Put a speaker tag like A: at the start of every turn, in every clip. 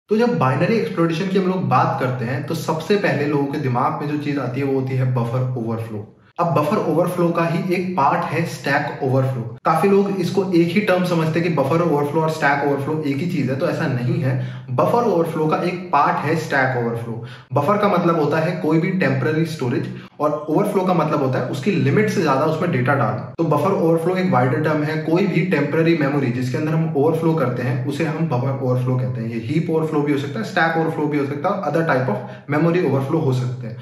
A: तो जब binary exploration की हम लोग बात करते हैं तो सबसे पहले लोगों के दिमाग में जो चीज आती है वो होती है बफर ओवरफ्लो। अब बफर ओवरफ्लो का ही एक पार्ट है स्टैक ओवरफ्लो। काफी लोग इसको एक ही टर्म समझते हैं कि बफर ओवरफ्लो और स्टैक ओवरफ्लो एक ही चीज है, तो ऐसा नहीं है। बफर ओवरफ्लो का एक पार्ट है स्टैक ओवरफ्लो। बफर का मतलब होता है कोई भी टेम्पररी स्टोरेज, और ओवरफ्लो का मतलब होता है उसकी लिमिट से ज्यादा उसमें डेटा डालना। तो बफर ओवरफ्लो एक वाइडर टर्म है। कोई भी टेम्पररी मेमोरी जिसके अंदर हम ओवरफ्लो करते हैं उसे हम बफर ओवरफ्लो कहते हैं। ये हीप ओवरफ्लो भी हो सकता है, स्टैक ओवरफ्लो भी हो सकता है, other type of memory overflow हो सकते हैं।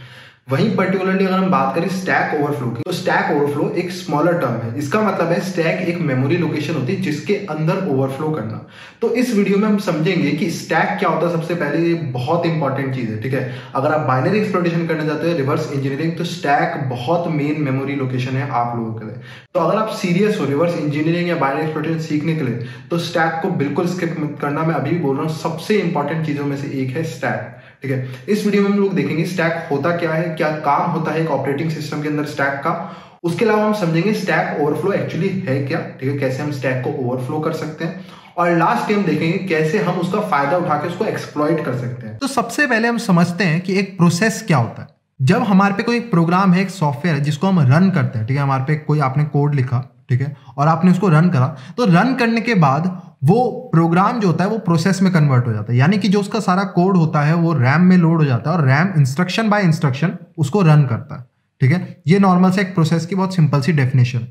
A: वहीं पर्टिकुलरली अगर हम बात करें स्टैक ओवरफ्लो की, तो स्टैक ओवरफ्लो एक स्मॉलर टर्म है। इसका मतलब है स्टैक एक मेमोरी लोकेशन होती है जिसके अंदर ओवरफ्लो करना। तो इस वीडियो में हम समझेंगे कि स्टैक क्या होता है। सबसे पहले ये बहुत इंपॉर्टेंट चीज है, ठीक है। अगर आप बाइनरी एक्सप्लोरेशन करने जाते हैं, रिवर्स इंजीनियरिंग, तो स्टैक बहुत मेन मेमोरी लोकेशन है आप लोगों के लिए। तो अगर आप सीरियस हो रिवर्स इंजीनियरिंग या बाइनरी एक्सप्लोरेशन सीखने के लिए, तो स्टैक को बिल्कुल स्किप मत करना। मैं अभी भी बोल रहा हूँ, सबसे इंपॉर्टेंट चीजों में से एक है स्टैक, ठीक है। इस वीडियो में हम लोग देखेंगे स्टैक होता क्या है, क्या काम होता है एक ऑपरेटिंग सिस्टम के अंदर स्टैक का। उसके अलावा हम समझेंगे स्टैक ओवरफ्लो एक्चुअली है क्या, ठीक है, कैसे हम स्टैक को ओवरफ्लो कर सकते हैं, और लास्ट में हम देखेंगे कैसे हम उसका फायदा उठा के उसको एक्सप्लॉइट कर सकते हैं।
B: तो सबसे पहले हम समझते हैं कि एक प्रोसेस क्या होता है। जब हमारे पे कोई प्रोग्राम है, एक सॉफ्टवेयर है जिसको हम रन करते हैं, ठीक है, हमारे पे कोई आपने कोड लिखा, ठीक है, और आपने उसको रन करा, तो रन करने के बाद वो प्रोग्राम जो होता है वो प्रोसेस में कन्वर्ट हो जाता है। यानी कि जो उसका सारा कोड होता है वो रैम में लोड हो जाता है और रैम इंस्ट्रक्शन बाय इंस्ट्रक्शन उसको रन करता है, ठीक है। ये नॉर्मल से एक प्रोसेस की बहुत सिंपल सी डेफिनेशन।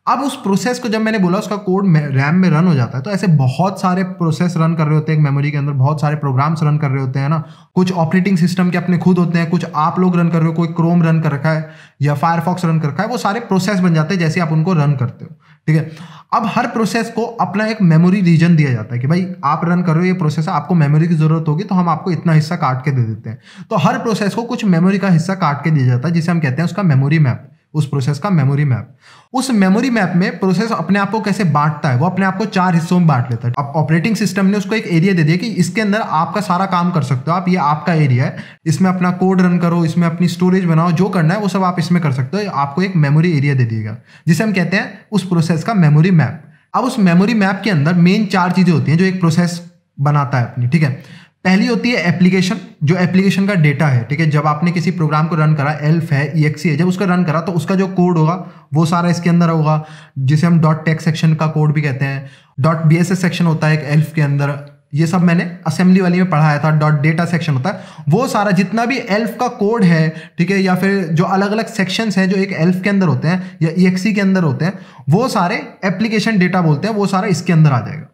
B: अब उस प्रोसेस को जब मैंने बोला उसका कोड रैम में रन हो जाता है, तो ऐसे बहुत सारे प्रोसेस रन कर रहे होते हैं एक मेमोरी के अंदर, बहुत सारे प्रोग्राम्स रन कर रहे होते हैं ना। कुछ ऑपरेटिंग सिस्टम के अपने खुद होते हैं, कुछ आप लोग रन कर रहे हो, कोई क्रोम रन कर रखा है या फायरफॉक्स रन कर रखा है, वो सारे प्रोसेस बन जाते हैं जैसे आप उनको रन करते हो, ठीक है। अब हर प्रोसेस को अपना एक मेमोरी रीजन दिया जाता है कि भाई आप रन कर रहे हो, ये प्रोसेस है, आपको मेमोरी की जरूरत होगी तो हम आपको इतना हिस्सा काट के दे देते हैं। तो हर प्रोसेस को कुछ मेमोरी का हिस्सा काट के दिया जाता है, जिसे हम कहते हैं उसका मेमोरी मैप, उस प्रोसेस का मेमोरी मैप। उस मेमोरी मैप में प्रोसेस अपने आप को कैसे बांटता है, वो अपने आप को 4 हिस्सों में बांट लेता है। अब ऑपरेटिंग सिस्टम ने उसको एक एरिया दे दिया कि इसके अंदर आपका सारा काम कर सकते हो आप, ये आपका एरिया है, इसमें अपना कोड रन करो, इसमें अपनी स्टोरेज बनाओ, जो करना है वो सब आप इसमें कर सकते हो। आपको एक मेमोरी एरिया दे दिएगा जिसे हम कहते हैं उस प्रोसेस का मेमोरी मैप। अब उस मेमोरी मैप के अंदर मेन 4 चीजें होती हैं जो एक प्रोसेस बनाता है अपनी, ठीक है। पहली होती है एप्लीकेशन, जो एप्लीकेशन का डेटा है, ठीक है। जब आपने किसी प्रोग्राम को रन करा, एल्फ है, EXE है, जब उसका रन करा तो उसका जो कोड होगा वो सारा इसके अंदर होगा, जिसे हम .text सेक्शन का कोड भी कहते हैं। .bss सेक्शन होता है एक एल्फ के अंदर, ये सब मैंने असेंबली वाली में पढ़ाया था। .data सेक्शन होता है, वो सारा जितना भी एल्फ का कोड है, ठीक है, या फिर जो अलग अलग सेक्शंस हैं जो एक एल्फ के अंदर होते हैं या EXE के अंदर होते हैं, वो सारे एप्लीकेशन डेटा बोलते हैं, वो सारा इसके अंदर आ जाएगा।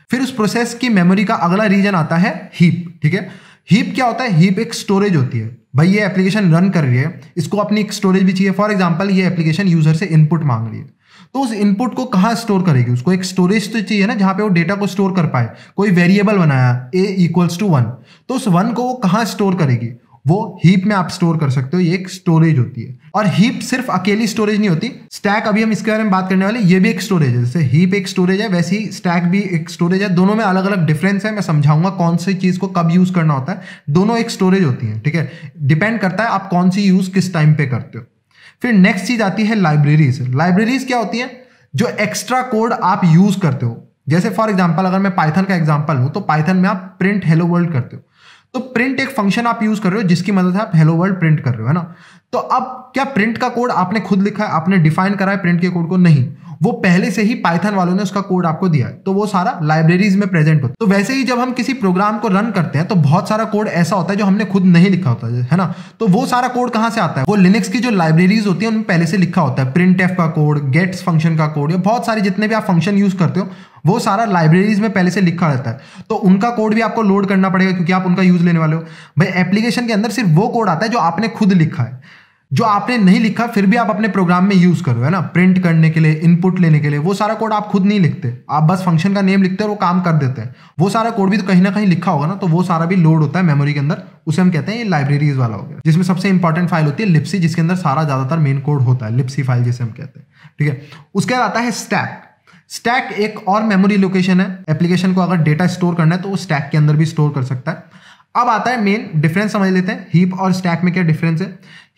B: फिर उस प्रोसेस की मेमोरी का अगला रीजन आता है हीप, ठीक है। हीप क्या होता है? हीप एक स्टोरेज होती है। भाई ये एप्लीकेशन रन कर रही है, इसको अपनी एक स्टोरेज भी चाहिए। फॉर एग्जांपल ये एप्लीकेशन यूजर से इनपुट मांग रही है, तो उस इनपुट को कहाँ स्टोर करेगी? उसको एक स्टोरेज तो चाहिए ना जहां पे वो डेटा को स्टोर कर पाए। कोई वेरिएबल बनाया a=1, तो उस 1 को वो कहाँ स्टोर करेगी? वो हीप में आप स्टोर कर सकते हो, ये एक स्टोरेज होती है। और हीप सिर्फ अकेली स्टोरेज नहीं होती, स्टैक, अभी हम इसके बारे में बात करने वाले, ये भी एक स्टोरेज है। जैसे हीप एक स्टोरेज है, वैसे ही स्टैक भी एक स्टोरेज है। दोनों में अलग अलग डिफरेंस है, मैं समझाऊंगा कौन सी चीज को कब यूज करना होता है। दोनों एक स्टोरेज होती है, ठीक है। डिपेंड करता है आप कौन सी यूज किस टाइम पे करते हो। फिर नेक्स्ट चीज आती है लाइब्रेरीज। लाइब्रेरीज क्या होती है? जो एक्स्ट्रा कोड आप यूज करते हो। जैसे फॉर एग्जाम्पल अगर मैं पाइथन का एग्जाम्पल हूं, तो पाइथन में आप प्रिंट हेलो वर्ल्ड करते हो, तो प्रिंट एक फंक्शन आप यूज कर रहे हो जिसकी मदद से आप हेलो वर्ल्ड प्रिंट कर रहे हो, है ना। तो अब क्या प्रिंट का कोड आपने खुद लिखा है, आपने डिफाइन करा है प्रिंट के कोड को? नहीं, वो पहले से ही पाइथन वालों ने उसका कोड आपको दिया है, तो वो सारा लाइब्रेरीज में प्रेजेंट होता है। तो वैसे ही जब हम किसी प्रोग्राम को रन करते हैं तो बहुत सारा कोड ऐसा होता है जो हमने खुद नहीं लिखा होता है ना। तो वो सारा कोड कहां से आता है? वो लिनक्स की जो लाइब्रेरीज होती है उनमें पहले से लिखा होता है। प्रिंटफ का कोड, गेट्स फंक्शन का कोड, या बहुत सारे जितने भी आप फंक्शन यूज करते हो वो सारा लाइब्रेरीज में पहले से लिखा रहता है। तो उनका कोड भी आपको लोड करना पड़ेगा क्योंकि आप उनका यूज लेने वाले हो। भाई एप्लीकेशन के अंदर सिर्फ वो कोड आता है जो आपने खुद लिखा है। जो आपने नहीं लिखा फिर भी आप अपने प्रोग्राम में यूज करो, है ना, प्रिंट करने के लिए, इनपुट लेने के लिए, वो सारा कोड आप खुद नहीं लिखते, आप बस फंक्शन का नेम लिखते हो और वो काम कर देते हैं। वो सारा कोड भी तो कहीं ना कहीं लिखा होगा ना, तो वो सारा भी लोड होता है मेमोरी के अंदर, उसे हम कहते हैं ये लाइब्रेरीज वाला हो गया। जिसमें सबसे इंपॉर्टेंट फाइल होती है लिप्सी, जिसके अंदर सारा ज्यादातर मेन कोड होता है, लिप्सी फाइल जिसे हम कहते हैं, ठीक है। उसके बाद आता है स्टैक। स्टैक एक और मेमोरी लोकेशन है। एप्लीकेशन को अगर डेटा स्टोर करना है तो वो स्टैक के अंदर भी स्टोर कर सकता है। अब आता है मेन डिफरेंस, समझ लेते हैं हीप और स्टैक में क्या डिफरेंस है।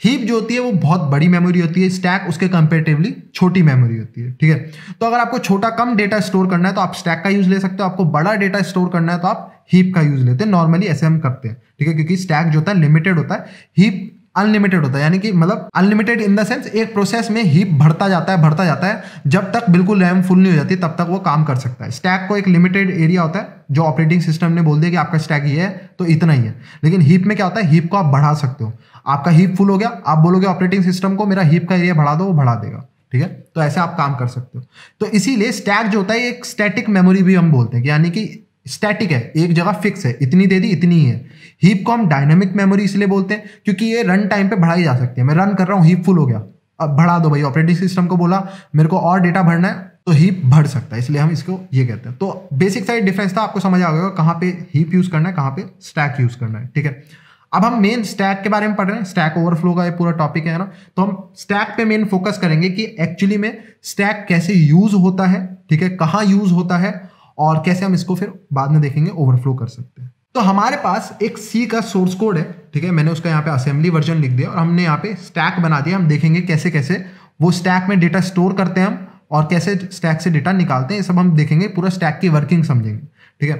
B: हीप जो होती है वो बहुत बड़ी मेमोरी होती है, स्टैक उसके कंपेरेटिवली छोटी मेमोरी होती है, ठीक है। तो अगर आपको छोटा कम डेटा स्टोर करना है तो आप स्टैक का यूज ले सकते हो, आपको बड़ा डेटा स्टोर करना है तो आप हीप का यूज लेते हैं। नॉर्मली ऐसे हम करते हैं, ठीक है, क्योंकि स्टैक जो होता है लिमिटेड होता है, हीप अनलिमिटेड होता है, यानी कि मतलब अनलिमिटेड इन द सेंस एक प्रोसेस में हीप बढ़ता जाता है, जब तक बिल्कुल रैम फुल नहीं हो जाती तब तक वो काम कर सकता है। स्टैक को एक लिमिटेड एरिया होता है जो ऑपरेटिंग सिस्टम ने बोल दिया कि आपका स्टैक ये है तो इतना ही है। लेकिन हीप में क्या होता है, हीप को आप बढ़ा सकते हो। आपका हीप फुल हो गया, आप बोलोगे ऑपरेटिंग सिस्टम को मेरा हीप का एरिया बढ़ा दो, वो बढ़ा देगा, ठीक है। तो ऐसे आप काम कर सकते हो। तो इसीलिए स्टैक जो होता है एक स्टैटिक मेमोरी भी हम बोलते हैं, यानी कि स्टैटिक है, एक जगह फिक्स है, इतनी दे दी इतनी ही है। हीप को हम डायनामिक मेमोरी इसलिए बोलते हैं क्योंकि ये रन टाइम पे बढ़ाई जा सकती है। मैं रन कर रहा हूँ, हीप फुल हो गया, अब बढ़ा दो भाई, ऑपरेटिंग सिस्टम को बोला मेरे को और डेटा भरना है तो हीप बढ़ सकता है, इसलिए हम इसको ये कहते हैं। तो बेसिक साइड डिफरेंस था, आपको समझ आ गया कहाँ पे हीप यूज करना है, कहाँ पे स्टैक यूज करना है, ठीक है। अब हम मेन स्टैक के बारे में पढ़ रहे हैं, स्टैक ओवरफ्लो का ये पूरा टॉपिक है ना, तो हम स्टैक पे मेन फोकस करेंगे कि एक्चुअली में स्टैक कैसे यूज होता है, ठीक है, कहाँ यूज होता है और कैसे हम इसको फिर बाद में देखेंगे ओवरफ्लो कर सकते हैं। तो हमारे पास एक सी का सोर्स कोड है, ठीक है, मैंने उसका यहाँ पे असेंबली वर्जन लिख दिया और हमने यहाँ पे स्टैक बना दिया। हम देखेंगे कैसे कैसे वो स्टैक में डेटा स्टोर करते हैं हम और कैसे स्टैक से डेटा निकालते हैं, ये सब हम देखेंगे, पूरा स्टैक की वर्किंग समझेंगे, ठीक है।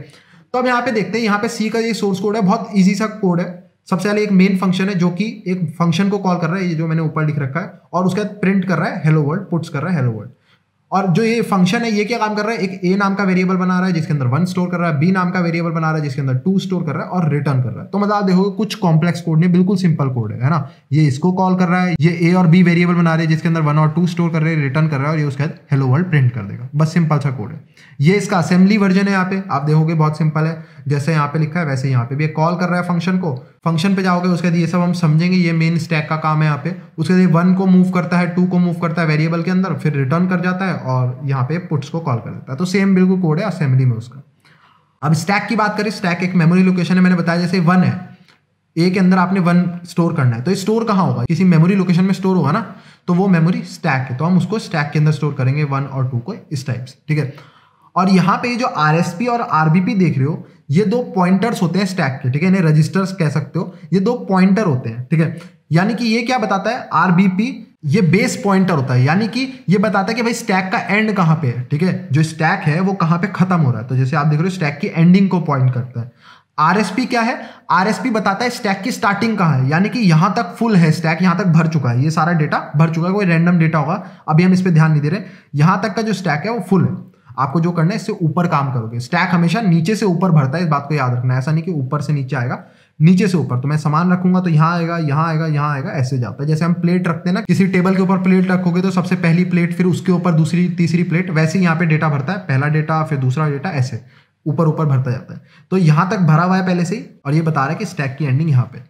B: तो अब यहाँ पे देखते हैं, यहाँ पे सी का ये सोर्स कोड है, बहुत ईजी सा कोड है। सबसे पहले एक मेन फंक्शन है जो कि एक फंक्शन को कॉल कर रहा है, ये जो मैंने ऊपर लिख रखा है, और उसके बाद प्रिंट कर रहा है हेलो वर्ल्ड, पुट्स कर रहा है हेलो वर्ल्ड। और जो ये फंक्शन है ये क्या काम कर रहा है, एक ए नाम का वेरिएबल बना रहा है जिसके अंदर 1 स्टोर कर रहा है, बी नाम का वेरिएबल बना रहा है जिसके अंदर 2 स्टोर कर रहा है और रिटर्न कर रहा है। तो मतलब आप देखोगे कुछ कॉम्प्लेक्स कोड नहीं, बिल्कुल सिंपल कोड है ना। ये इसको कॉल कर रहा है, ये ए और बी वेरिएबल बना रहे हैं जिसके अंदर 1 और 2 स्टोर कर रहे हैं, रिटर्न कर रहा है, और ये उसके बाद हेलो वर्ल्ड प्रिंट कर देगा। बस सिंपल सा कोड है। ये इसका असेंबली वर्जन है, यहाँ पे आप देखोगे बहुत सिंपल है, जैसे यहाँ पे लिखा है वैसे यहाँ पे भी कॉल कर रहा है फंक्शन को। फंक्शन पे जाओगे उसके बाद ये सब हम समझेंगे, ये मेन स्टैक का काम है यहाँ पे। उसके बाद 1 को मूव करता है, 2 को मूव करता है वेरिएबल के अंदर, फिर रिटर्न कर जाता है और यहाँ पे पुट्स को कॉल कर देता है। तो सेम बिल्कुल कोड है असेंबली में उसका। अब स्टैक की बात करें, स्टैक एक मेमोरी लोकेशन है, मैंने बताया जैसे 1 है, ए के अंदर आपने 1 स्टोर करना है, तो ये स्टोर कहाँ होगा, किसी मेमोरी लोकेशन में स्टोर होगा ना, तो वो मेमोरी स्टैक है, तो हम उसको स्टैक के अंदर स्टोर करेंगे 1 और 2 को इस टाइप से, ठीक है। और यहाँ पे जो आरएसपी और आरबीपी देख रहे हो, ये 2 पॉइंटर्स होते हैं स्टैक के, ठीक है, इन्हें रजिस्टर्स कह सकते हो। ये 2 पॉइंटर होते हैं, ठीक है, यानी कि ये क्या बताता है, आरबीपी ये बेस पॉइंटर होता है, यानी कि ये बताता है कि भाई स्टैक का एंड कहाँ पे है, ठीक है, जो स्टैक है वो कहाँ पे खत्म हो रहा है। तो जैसे आप देख रहे हो स्टैक की एंडिंग को पॉइंट करता है। आरएसपी क्या है, आरएसपी बताता है स्टैक की स्टार्टिंग कहाँ है, यानी कि यहां तक फुल है स्टैक, यहां तक भर चुका है, ये सारा डेटा भर चुका है, कोई रैंडम डेटा होगा, अभी हम इस पे ध्यान नहीं दे रहे। यहां तक का जो स्टैक है वो फुल है। आपको जो करना है इससे ऊपर काम करोगे। स्टैक हमेशा नीचे से ऊपर भरता है, इस बात को याद रखना है, ऐसा नहीं कि ऊपर से नीचे आएगा, नीचे से ऊपर। तो मैं सामान रखूंगा तो यहाँ आएगा, यहाँ आएगा, यहाँ आएगा, ऐसे जाता है। जैसे हम प्लेट रखते हैं ना, किसी टेबल के ऊपर प्लेट रखोगे तो सबसे पहली प्लेट, फिर उसके ऊपर दूसरी तीसरी प्लेट, वैसे ही यहाँ पे डेटा भरता है, पहला डेटा फिर दूसरा डेटा, ऐसे ऊपर ऊपर भरता जाता है। तो यहां तक भरा हुआ है पहले से ही, और ये बता रहा है कि स्टैक की एंडिंग यहाँ पे।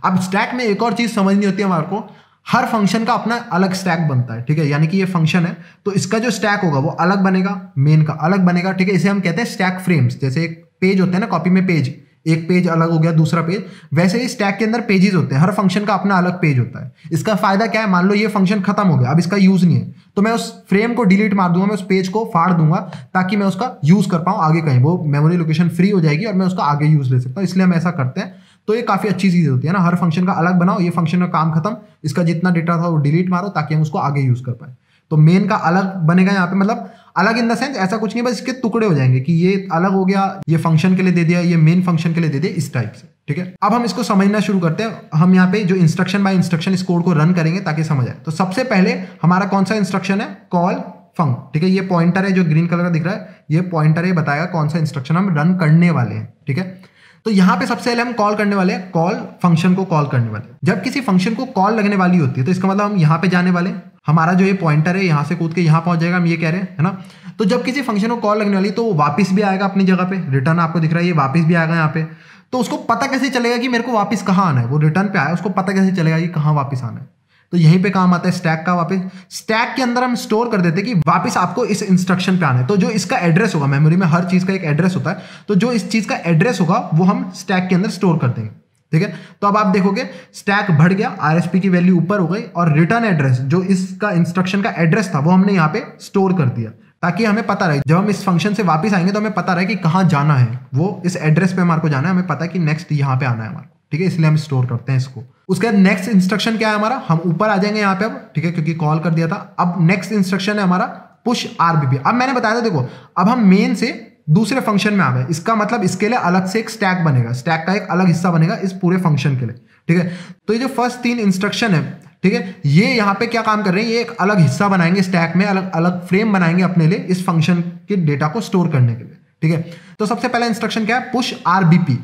B: अब स्टैक में एक और चीज समझनी होती है हमारे को, हर फंक्शन का अपना अलग स्टैक बनता है, ठीक है, यानी कि ये फंक्शन है तो इसका जो स्टैक होगा वो अलग बनेगा, मेन का अलग बनेगा, ठीक है। इसे हम कहते हैं स्टैक फ्रेम्स। जैसे एक पेज होते हैं ना कॉपी में, पेज, एक पेज अलग हो गया, दूसरा पेज, वैसे ही स्टैक के अंदर पेजेस होते हैं, हर फंक्शन का अपना अलग पेज होता है। इसका फायदा क्या है, मान लो ये फंक्शन खत्म हो गया, अब इसका यूज नहीं है, तो मैं उस फ्रेम को डिलीट मार दूंगा, मैं उस पेज को फाड़ दूंगा ताकि मैं उसका यूज कर पाऊं आगे, कहीं वो मेमोरी लोकेशन फ्री हो जाएगी और मैं उसका आगे यूज ले सकता हूं, इसलिए हम ऐसा करते हैं। तो ये काफी अच्छी चीज होती है ना, हर फंक्शन का अलग बनाओ, ये फंक्शन का काम खत्म, इसका जितना डेटा था वो डिलीट मारो ताकि हम उसको आगे यूज कर पाए। तो मेन का अलग बनेगा यहाँ पे, मतलब अलग इन द सेंस ऐसा कुछ नहीं, बस इसके टुकड़े हो जाएंगे कि ये अलग हो गया, ये फंक्शन के लिए दे दिया, ये मेन फंक्शन के लिए दे दिया, इस टाइप से, ठीक है। अब हम इसको समझना शुरू करते हैं। हम यहाँ पे जो इंस्ट्रक्शन बाय इंस्ट्रक्शन इस कोड को रन करेंगे ताकि समझ आए। तो सबसे पहले हमारा कौन सा इंस्ट्रक्शन है, कॉल फंक, ठीक है। ये पॉइंटर है जो ग्रीन कलर का दिख रहा है, ये पॉइंटर है, बताएगा कौन सा इंस्ट्रक्शन हम रन करने वाले हैं, ठीक है। तो यहाँ पे सबसे पहले हम कॉल करने वाले हैं, कॉल फंक्शन को कॉल करने वाले। जब किसी फंक्शन को कॉल लगने वाली होती है तो इसका मतलब हम यहाँ पे जाने वाले, हमारा जो ये पॉइंटर है यहाँ से कूद के यहाँ पहुंच जाएगा, हम ये कह रहे हैं, है ना। तो जब किसी फंक्शन को कॉल लगने वाली तो वो वापस भी आएगा अपनी जगह पे, रिटर्न आपको दिख रहा है ये वापस भी आएगा यहाँ पे। तो उसको पता कैसे चलेगा कि मेरे को वापस कहाँ आना है, वो रिटर्न पे आया, उसको पता कैसे चलेगा कि कहाँ वापस आना है। तो यहीं पे काम आता है स्टैक का। वापस स्टैक के अंदर हम स्टोर कर देते कि वापस आपको इस इंस्ट्रक्शन पे आना है। तो जो इसका एड्रेस होगा, मेमोरी में हर चीज का एक एड्रेस होता है, तो जो इस चीज का एड्रेस होगा वो हम स्टैक के अंदर स्टोर कर देंगे, ठीक है। तो अब आप देखोगे स्टैक बढ़ गया, आरएसपी की वैल्यू ऊपर हो गई, और रिटर्न एड्रेस जो इसका इंस्ट्रक्शन का एड्रेस था वो हमने यहाँ पे स्टोर कर दिया, ताकि हमें पता रहे जब हम इस फंक्शन से वापस आएंगे तो हमें पता रहे कि कहाँ जाना है, वो इस एड्रेस पे हमारे को जाना है, हमें पता है कि नेक्स्ट यहाँ पे आना है हमारे को, ठीक है, इसलिए हम स्टोर करते हैं इसको। उसके बाद नेक्स्ट इंस्ट्रक्शन क्या है हमारा, हम ऊपर आ जाएंगे यहाँ पे अब, ठीक है, क्योंकि कॉल कर दिया था। अब नेक्स्ट इंस्ट्रक्शन है हमारा पुश आरबीपी। अब मैंने बताया था, देखो अब हम मेन से दूसरे फंक्शन में आ गए, इसका मतलब इसके लिए अलग से एक स्टैक बनेगा, स्टैक का एक अलग हिस्सा बनेगा इस पूरे फंक्शन के लिए, ठीक है। तो ये जो फर्स्ट 3 इंस्ट्रक्शन है, ठीक है, ये यहाँ पे क्या काम कर रहे हैं, ये एक अलग हिस्सा बनाएंगे स्टैक में, अलग अलग फ्रेम बनाएंगे अपने लिए इस फंक्शन के डेटा को स्टोर करने के लिए, ठीक है। तो सबसे पहला इंस्ट्रक्शन क्या है, पुश आरबीपी।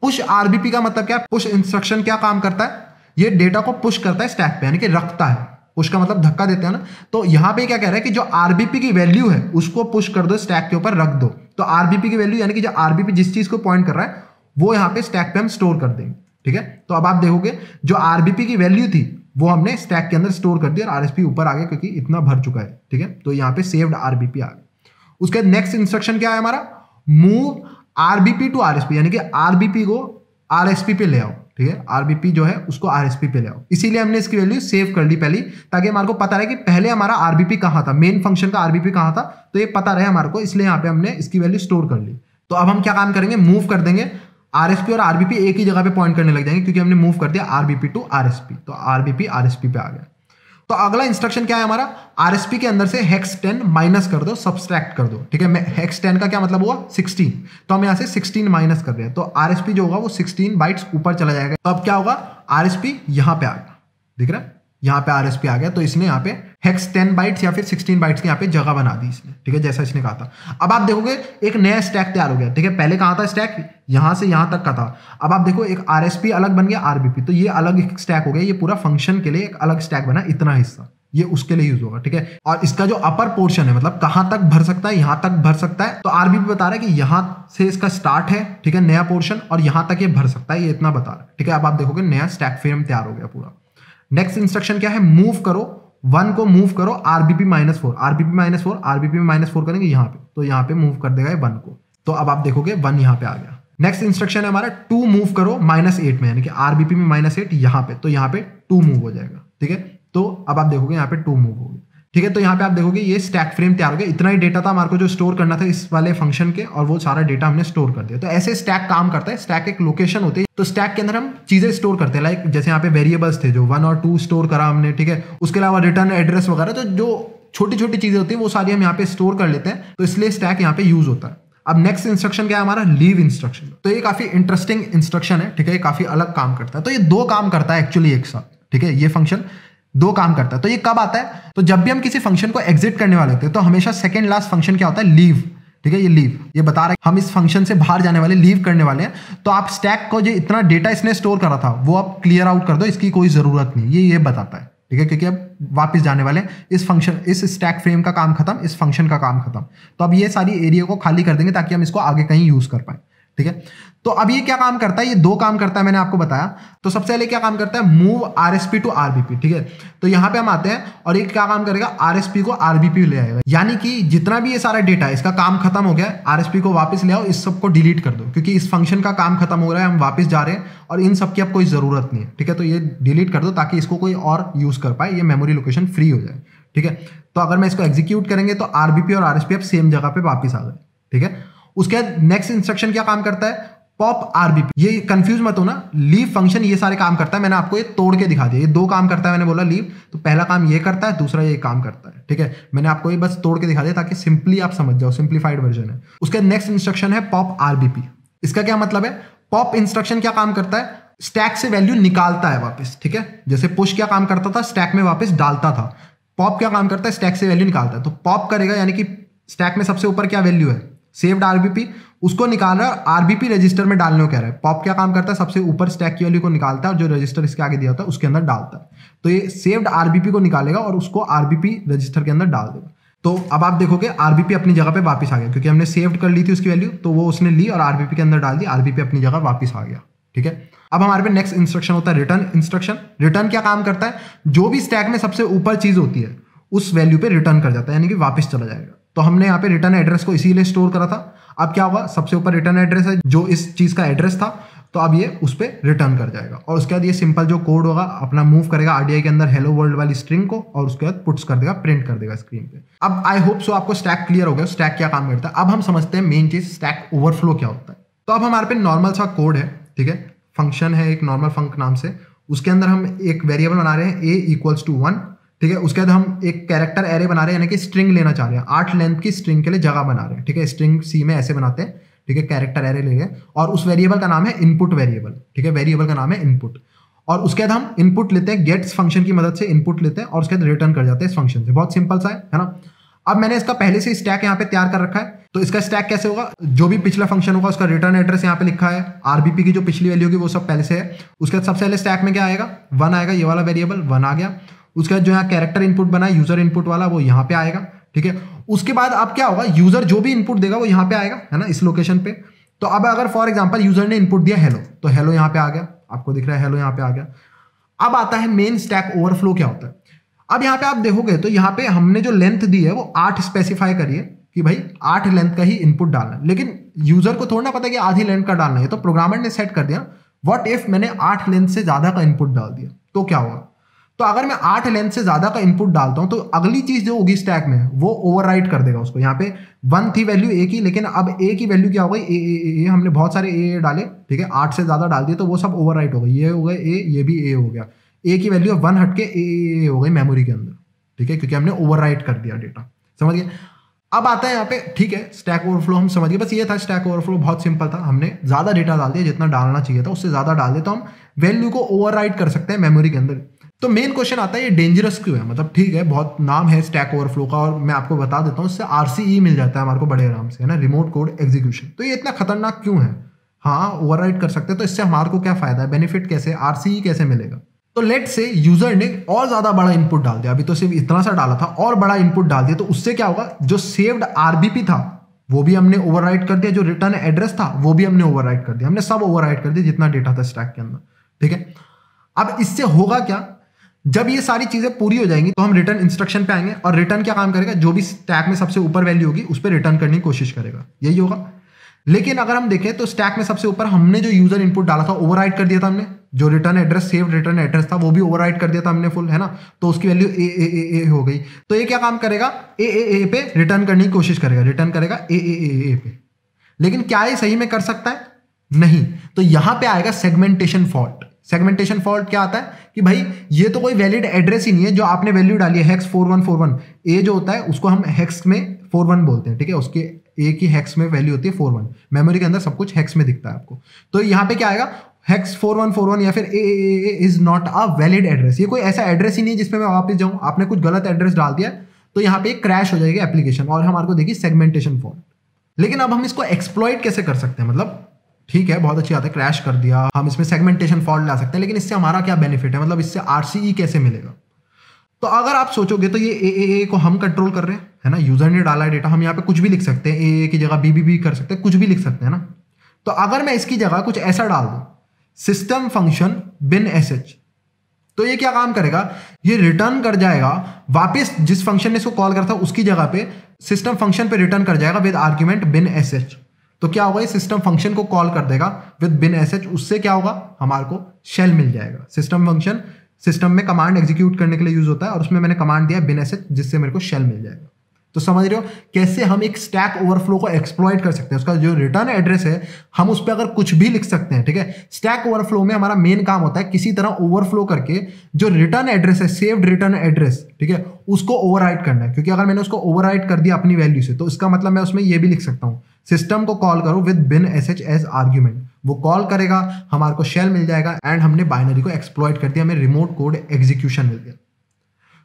B: पुश आरबीपी का मतलब क्या है, पुश इंस्ट्रक्शन क्या काम करता है, ये डेटा को पुश करता है स्टैक पे, यानी कि रखता है। पुश का मतलब धक्का देते हैं ना, तो यहां पे क्या कह रहा है कि जो आरबीपी की वैल्यू है उसको पुश कर दो, स्टैक के ऊपर रख दो। तो आरबीपी की वैल्यू यानी कि जो आरबीपी जिस चीज को पॉइंट कर रहा है वो यहाँ पे स्टैक पे हम स्टोर कर देंगे, ठीक है। तो अब आप देखोगे जो आरबीपी की वैल्यू थी वो हमने स्टैक के अंदर स्टोर कर दी और आरएसपी ऊपर आ गया क्योंकि इतना भर चुका है, ठीक है। तो यहाँ पे सेव्ड आरबीपी आ गया। उसके बाद नेक्स्ट इंस्ट्रक्शन क्या है हमारा, मूव आरबीपी टू आरएसपी, यानी कि आरबीपी को आरएसपी पे ले आओ, ठीक है। आरबीपी जो है उसको आरएसपी पे ले आओ, इसीलिए हमने इसकी वैल्यू सेव कर ली पहले, ताकि हमारे को पता रहे कि पहले हमारा आरबीपी कहां था, मेन फंक्शन का आरबीपी कहां था, तो ये पता रहे हमारे को, इसलिए यहाँ पे हमने इसकी वैल्यू स्टोर कर ली। तो अब हम क्या काम करेंगे, मूव कर देंगे, आरएसपी और आरबीपी एक ही जगह पे पॉइंट करने लग जाएंगे क्योंकि हमने मूव कर दिया आरबीपी टू आरएसपी, तो आरबीपी आरएसपी पे आ गया। तो अगला इंस्ट्रक्शन क्या है हमारा, आरएसपी के अंदर से हेक्स 10 माइनस कर दो, सब्सट्रैक्ट कर दो, ठीक है। हेक्स 10 का क्या मतलब हुआ, 16, तो हम यहाँ से 16 माइनस कर रहे हैं, तो आरएसपी जो होगा वो 16 बाइट्स ऊपर चला जाएगा। तो अब क्या होगा, आरएसपी यहाँ पे आ गया, दिख रहा है, यहाँ पे आरएसपी आ गया। तो इसने यहाँ पे हेक्स 10 बाइट्स या फिर 16 बाइट्स की यहाँ पे जगह बना दी इसने, ठीक है, जैसा इसने कहा था। अब आप देखोगे एक नया स्टैक तैयार हो गया, ठीक है। पहले कहाँ था स्टैक, यहाँ से यहाँ तक का था। अब आप देखो एक आरएसपी अलग बन गया आरबीपी, तो ये अलग एक स्टैक हो गया, ये पूरा फंक्शन के लिए एक अलग स्टैक बना, इतना हिस्सा ये उसके लिए यूज होगा, ठीक है। और इसका जो अपर पोर्शन है, मतलब कहां तक भर सकता है, यहां तक भर सकता है। तो आरबीपी बता रहा है कि यहां से इसका स्टार्ट है, ठीक है, नया पोर्शन, और यहां तक ये भर सकता है, ये इतना बता रहा है, ठीक है। अब आप देखोगे नया स्टैक फ्रेम तैयार हो गया पूरा। नेक्स्ट इंस्ट्रक्शन क्या है, मूव करो 1 को मूव करो आरबीपी -4, आरबीपी -4, आरबीपी में -4 करेंगे यहाँ पे, तो यहाँ पे मूव कर देगा 1 को। तो अब आप देखोगे 1 यहाँ पे आ गया। नेक्स्ट इंस्ट्रक्शन है हमारा 2 मूव करो -8 में, यानी कि आरबीपी में -8 यहाँ पे, तो यहाँ पे 2 मूव हो जाएगा, ठीक है। तो अब आप देखोगे यहाँ पे 2 मूव हो गए, ठीक है। तो यहाँ पे आप देखोगे ये स्टैक फ्रेम तैयार हो गया। इतना ही डेटा था हमारे को जो स्टोर करना था इस वाले फंक्शन के, और वो सारा डेटा हमने स्टोर कर दिया। तो ऐसे स्टैक काम करता है, स्टैक एक लोकेशन होती है, तो स्टैक के अंदर हम चीजें स्टोर करते हैं, लाइक जैसे यहाँ पे वेरिएबल्स थे जो 1 और 2 स्टोर करा हमने, ठीक है। उसके अलावा रिटर्न एड्रेस वगैरह, तो जो छोटी छोटी चीजें होती है वो सारी हम यहाँ पे स्टोर कर लेते हैं, तो इसलिए स्टैक यहाँ पे यूज होता है। अब नेक्स्ट इंस्ट्रक्शन क्या है हमारा, लीव इंस्ट्रक्शन। तो ये काफी इंटरेस्टिंग इंस्ट्रक्शन है, ठीक है, ये काफी अलग काम करता है। तो ये 2 काम करता है एक्चुअली एक साथ, ठीक है, ये फंक्शन 2 काम करता है। तो ये कब आता है, तो जब भी हम किसी फंक्शन को एग्जिट करने वाले होते हैं, तो हमेशा सेकंड लास्ट फंक्शन क्या होता है, लीव, ठीक है। ये लीव ये बता रहा है हम इस फंक्शन से बाहर जाने वाले, लीव करने वाले हैं। तो आप स्टैक को जो इतना डेटा इसने स्टोर करा था वो आप क्लियर आउट कर दो, इसकी कोई जरूरत नहीं, ये बताता है, ठीक है, क्योंकि अब वापस जाने वाले हैं, इस फंक्शन, इस स्टैक फ्रेम का काम खत्म, इस फंक्शन का काम खत्म। तो अब ये सारी एरिया को खाली कर देंगे ताकि हम इसको आगे कहीं यूज कर पाए, ठीक है। तो अब ये क्या काम करता है, ये 2 काम करता है, मैंने आपको बताया। तो सबसे पहले क्या काम करता है, मूव आरएसपी टू आरबीपी, ठीक है। तो यहां पे हम आते हैं और ये क्या काम करेगा, आरएसपी को आरबीपी ले आएगा, यानी कि जितना भी ये सारा डेटा है इसका काम खत्म हो गया है, आरएसपी को वापस ले आओ, इस सब को डिलीट कर दो, क्योंकि इस फंक्शन का काम खत्म हो रहा है, हम वापस जा रहे हैं और इन सब की अब कोई जरूरत नहीं है, ठीक है। तो ये डिलीट कर दो ताकि इसको कोई और यूज कर पाए, ये मेमोरी लोकेशन फ्री हो जाए, ठीक है। तो अगर मैं इसको एग्जीक्यूट करेंगे तो आरबीपी और आरएसपी अब सेम जगह पे वापस आ गए, ठीक है। उसके बाद नेक्स्ट इंस्ट्रक्शन क्या काम करता है, पॉप आरबीपी। ये कंफ्यूज मत हो ना, लीव फंक्शन ये सारे काम करता है, मैंने आपको ये तोड़ के दिखा दिया। ये 2 काम करता है, मैंने बोला लीव, तो पहला काम ये करता है, दूसरा ये काम करता है, ठीक है। मैंने आपको ये बस तोड़ के दिखा दिया ताकि सिंपली आप समझ जाओ, सिंप्लीफाइड वर्जन है। उसके नेक्स्ट इंस्ट्रक्शन है पॉप आरबीपी। इसका क्या मतलब है, पॉप इंस्ट्रक्शन क्या काम करता है, स्टैक से वैल्यू निकालता है वापस, ठीक है। जैसे पुश क्या काम करता था, स्टैक में वापस डालता था, पॉप क्या काम करता है, स्टैक से वैल्यू निकालता है। तो पॉप करेगा, यानी कि स्टैक में सबसे ऊपर क्या वैल्यू है, सेव्ड आरबीपी, उसको निकाल रहा है, आरबीपी रजिस्टर में डालने को कह रहा है। पॉप क्या काम करता है, सबसे ऊपर स्टैक की वैल्यू को निकालता है और जो रजिस्टर इसके आगे दिया होता है उसके अंदर डालता है। तो ये सेव्ड आरबीपी को निकालेगा और उसको आरबीपी रजिस्टर के अंदर डाल देगा। तो अब आप देखोगे आरबीपी अपनी जगह पे वापस आ गया, क्योंकि हमने सेव्ड कर ली थी उसकी वैल्यू, तो वो उसने ली और आरबीपी के अंदर डाल दी, आरबीपी अपनी जगह वापस आ गया, ठीक है। अब हमारे पे नेक्स्ट इंस्ट्रक्शन होता है रिटर्न इंस्ट्रक्शन। रिटर्न क्या काम करता है, जो भी स्टैक में सबसे ऊपर चीज होती है उस वैल्यू पे रिटर्न कर जाता है, यानी कि वापस चला जाएगा। तो हमने यहाँ पे रिटर्न एड्रेस को इसीलिए स्टोर करा था। अब क्या होगा, सबसे ऊपर रिटर्न एड्रेस है जो इस चीज का एड्रेस था, तो अब ये उस पर रिटर्न कर जाएगा। और उसके बाद ये सिंपल जो कोड होगा अपना मूव करेगा आरडीआई के अंदर हेलो वर्ल्ड वाली स्ट्रिंग को, और उसके बाद पुट्स कर देगा, प्रिंट कर देगा स्क्रीन पे। अब आई होप सो आपको स्टैक क्लियर हो गया, स्टैक क्या काम करता है। अब हम समझते हैं मेन चीज, स्टैक ओवरफ्लो क्या होता है। तो अब हमारे पे नॉर्मल सा कोड है, ठीक है, फंक्शन है एक नॉर्मल फंक नाम से, उसके अंदर हम एक वेरिएबल बना रहे हैं a इक्वल्स टू 1, ठीक है। उसके बाद हम एक कैरेक्टर एरे बना रहे हैं, यानी कि स्ट्रिंग लेना चाह रहे हैं, 8 लेंथ की स्ट्रिंग के लिए जगह बना रहे हैं, ठीक है। स्ट्रिंग सी में ऐसे बनाते हैं, ठीक है, कैरेक्टर एरे ले गए और उस वेरिएबल का नाम है इनपुट वेरिएबल, ठीक है, वेरिएबल का नाम है इनपुट। और उसके बाद हम इनपुट लेते हैं, गेट्स फंक्शन की मदद से इनपुट लेते हैं और उसके बाद रिटर्न कर जाते हैं इस फंक्शन से। बहुत सिंपल सा है ना। अब मैंने इसका पहले से स्टैक यहाँ पे तैयार कर रखा है, तो इसका स्टैक कैसे होगा, जो भी पिछला फंक्शन होगा उसका रिटर्न एड्रेस यहाँ पे लिखा है, आरबीपी की जो पिछली वैल्यू होगी वो सब पहले से है। उसके बाद सबसे पहले स्टैक में क्या आएगा, 1 आएगा, ये वाला वेरिएबल 1 आ गया। उसके बाद जो यहाँ कैरेक्टर इनपुट बना है यूजर इनपुट वाला, वो यहाँ पे आएगा, ठीक है। उसके बाद अब क्या होगा, यूजर जो भी इनपुट देगा वो यहाँ पे आएगा, है ना, इस लोकेशन पे। तो अब अगर फॉर एग्जाम्पल यूजर ने इनपुट दिया हेलो, तो हेलो यहाँ पे आ गया, आपको दिख रहा है हेलो यहाँ पे आ गया। अब आता है मेन स्टैक ओवरफ्लो क्या होता है। अब यहाँ पे आप देखोगे तो यहाँ पे हमने जो लेंथ दी है वो 8 स्पेसिफाई करिए कि भाई 8 लेंथ का ही इनपुट डालना है, लेकिन यूजर को थोड़ा ना पता कि आधी लेंथ का डालना है, तो प्रोग्रामर ने सेट कर दिया व्हाट इफ मैंने 8 लेंथ से ज्यादा का इनपुट डाल दिया तो क्या होगा। तो अगर मैं 8 लेंथ से ज्यादा का इनपुट डालता हूं तो अगली चीज जो होगी स्टैक में वो ओवरराइट कर देगा उसको। यहाँ पे 1 थी वैल्यू ए की, लेकिन अब ए की वैल्यू क्या हो गई, ए हमने बहुत सारे ए डाले, ठीक है, 8 से ज्यादा डाल दिए तो वो सब ओवरराइट हो गए, ये हो गए ए, ये भी ए हो गया, ए की वैल्यू 1 हटके ए हो गई मेमोरी के अंदर, ठीक है, क्योंकि हमने ओवरराइट कर दिया डेटा, समझ गए। अब आता है यहाँ पे, ठीक है, स्टैक ओवरफ्लो हम समझ गए, बस ये था स्टैक ओवरफ्लो, बहुत सिंपल था, हमने ज्यादा डेटा डाल दिया, जितना डालना चाहिए था उससे ज्यादा डाल दिया तो हम वैल्यू को ओवरराइट कर सकते हैं मेमोरी के अंदर। तो मेन क्वेश्चन आता है ये डेंजरस क्यों है, मतलब ठीक है बहुत नाम है स्टैक ओवरफ्लो का और मैं आपको बता देता हूँ इससे RCE मिल जाता है हमारे को बड़े आराम से, है ना, रिमोट कोड एग्जीक्यूशन। तो ये इतना खतरनाक क्यों है, हाँ ओवरराइट कर सकते हैं, तो इससे हमारे को क्या फायदा है, बेनिफिट कैसे, RCE कैसे मिलेगा। तो लेट से यूजर ने और ज्यादा बड़ा इनपुट डाल दिया, अभी तो सिर्फ इतना सा डाला था, और बड़ा इनपुट डाल दिया, तो उससे क्या होगा, जो सेव्ड आरबीपी था वो भी हमने ओवरराइट कर दिया, जो रिटर्न एड्रेस था वो भी हमने ओवरराइट कर दिया, हमने सब ओवरराइट कर दिया जितना डेटा था स्टैक के अंदर, ठीक है। अब इससे होगा क्या, जब ये सारी चीजें पूरी हो जाएंगी तो हम रिटर्न इंस्ट्रक्शन पे आएंगे और रिटर्न क्या काम करेगा, जो भी स्टैक में सबसे ऊपर वैल्यू होगी उस पर रिटर्न करने की कोशिश करेगा, यही होगा। लेकिन अगर हम देखें तो स्टैक में सबसे ऊपर हमने जो यूजर इनपुट डाला था ओवरराइट कर दिया था हमने, जो return address saved return address था वो भी ओवरराइट कर दिया था हमने फुल, है ना, तो उसकी वैल्यू ए हो गई। तो ये क्या काम करेगा, ए पे रिटर्न करने की कोशिश करेगा, रिटर्न करेगा ए पे। लेकिन क्या ये सही में कर सकता है, नहीं। तो यहां पे आएगा सेगमेंटेशन फॉल्ट। सेगमेंटेशन फॉल्ट क्या आता है कि भाई ये तो कोई वैलिड एड्रेस ही नहीं है, जो आपने वैल्यू डाली है हेक्स 4141, ए जो होता है उसको हम हेक्स में 41 बोलते हैं, ठीक है, उसके ए की हेक्स में वैल्यू होती है 41, मेमोरी के अंदर सब कुछ हेक्स में दिखता है आपको। तो यहाँ पे क्या आएगा, हेक्स 4141 या फिर A is not a valid address, ये कोई ऐसा एड्रेस ही नहीं है जिसमें मैं वापस जाऊं, आपने कुछ गलत एड्रेस डाल दिया तो यहाँ पे क्रैश हो जाएगी एप्लीकेशन और हमारे को देखिए सेगमेंटेशन फॉल्ट। लेकिन अब हम इसको एक्सप्लॉइट कैसे कर सकते हैं, मतलब ठीक है बहुत अच्छी बात है, क्रैश कर दिया, हम इसमें सेगमेंटेशन फॉल्ट ला सकते हैं, लेकिन इससे हमारा क्या बेनिफिट है, मतलब इससे RCE कैसे मिलेगा। तो अगर आप सोचोगे तो ये ए को हम कंट्रोल कर रहे हैं, है ना, यूजर ने डाला है डेटा, हम यहाँ पे कुछ भी लिख सकते हैं, ए की जगह बी कर सकते हैं, कुछ भी लिख सकते हैं ना। तो अगर मैं इसकी जगह कुछ ऐसा डाल दूं, सिस्टम फंक्शन bin sh, तो ये क्या काम करेगा, ये रिटर्न कर जाएगा वापस जिस फंक्शन ने इसको कॉल करता उसकी जगह पे सिस्टम फंक्शन पे रिटर्न कर जाएगा विद आर्ग्यूमेंट bin sh। तो क्या होगा, ये सिस्टम फंक्शन को कॉल कर देगा विद bin sh, उससे क्या होगा, हमारे को शेल मिल जाएगा। सिस्टम फंक्शन सिस्टम में कमांड एग्जीक्यूट करने के लिए यूज होता है और उसमें मैंने कमांड दिया bin sh, जिससे मेरे को शेल मिल जाएगा। तो समझ रहे हो कैसे हम एक स्टैक ओवरफ्लो को एक्सप्लॉइट कर सकते हैं, उसका जो रिटर्न एड्रेस है हम उस पर अगर कुछ भी लिख सकते हैं, ठीक है। स्टैक ओवरफ्लो में हमारा मेन काम होता है किसी तरह ओवरफ्लो करके जो रिटर्न एड्रेस है, सेव्ड रिटर्न एड्रेस, ठीक है, उसको ओवरराइट करना है, क्योंकि अगर मैंने उसको ओवरराइट कर दिया अपनी वैल्यू से तो इसका मतलब मैं उसमें ये भी लिख सकता हूँ, सिस्टम को कॉल करो with bin sh as argument, वो कॉल करेगा, हमारे को शेल मिल जाएगा एंड हमने बाइनरी को एक्सप्लॉइट कर दिया, हमें रिमोट कोड एग्जीक्यूशन मिल गया।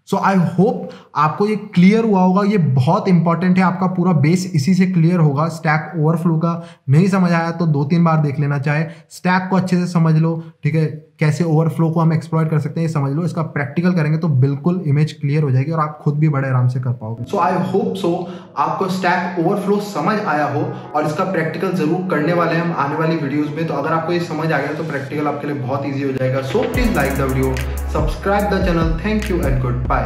B: सो आई होप आपको ये क्लियर हुआ होगा, ये बहुत इंपॉर्टेंट है, आपका पूरा बेस इसी से क्लियर होगा स्टैक ओवरफ्लो का। नहीं समझ आया तो 2-3 बार देख लेना, चाहे स्टैक को अच्छे से समझ लो, ठीक है, कैसे ओवरफ्लो को हम एक्सप्लॉइट कर सकते हैं ये समझ लो, इसका प्रैक्टिकल करेंगे तो बिल्कुल इमेज क्लियर हो जाएगी और आप खुद भी बड़े आराम से कर पाओगे।
A: सो आई होप सो आपको स्टैक ओवरफ्लो समझ आया हो और इसका प्रैक्टिकल जरूर करने वाले हैं हम आने वाली वीडियोस में। तो अगर आपको ये समझ आ गया तो प्रैक्टिकल आपके लिए बहुत ईजी हो जाएगा। So please like the video, subscribe the channel, thank you and good bye.